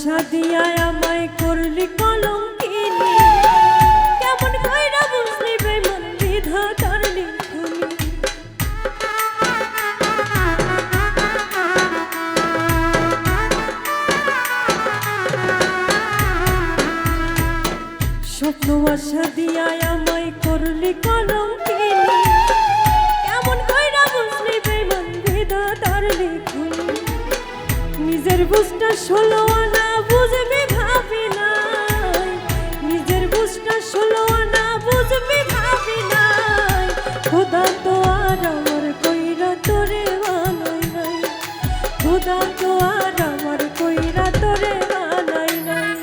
ভালোবাসা দিয়া আমায় করলি কলঙ্কিনী, কেমন কইরা বুঝলি বেঈমান বিধাতার লিখনি। স্বপ্ন আশা দিয়া আমায় করলি কলঙ্কিনী, কেমন কইরা বুঝলি বেঈমান বিধাতার লিখনি। নিজের বুঝটা 16 আনা বুঝবি ভাবি নাই, নিজের বুঝটা 16 আনা বুঝবি ভাবি নাই। খোদা তো আর আমার কইরা তোরে বানাই নাই, খোদা তো আর আমার কইরা তোরে বানাই নাই।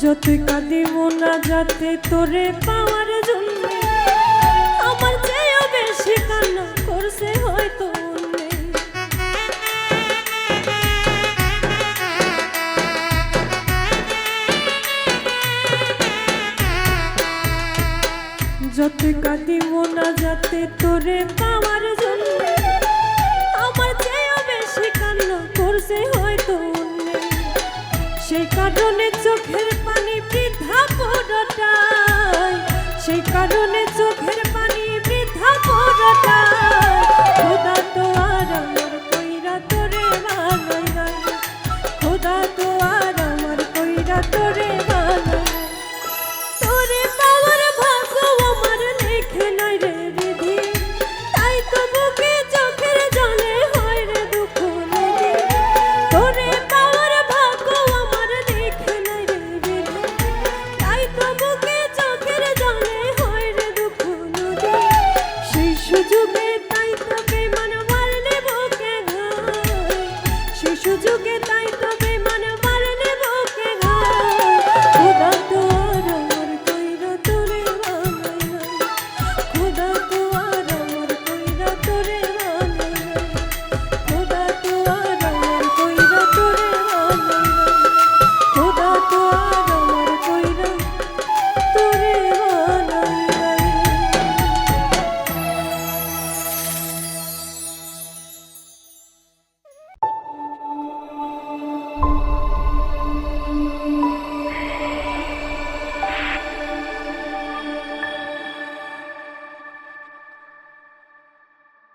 যতই কাঁদি মোনা যাতে তোরে পাওয়ার জন্য, আমার চেয়েও বেশি কান্না করছে হয়তো অন্যে। যতই কাঁদি মোনা যাতে তোরে পাওয়ার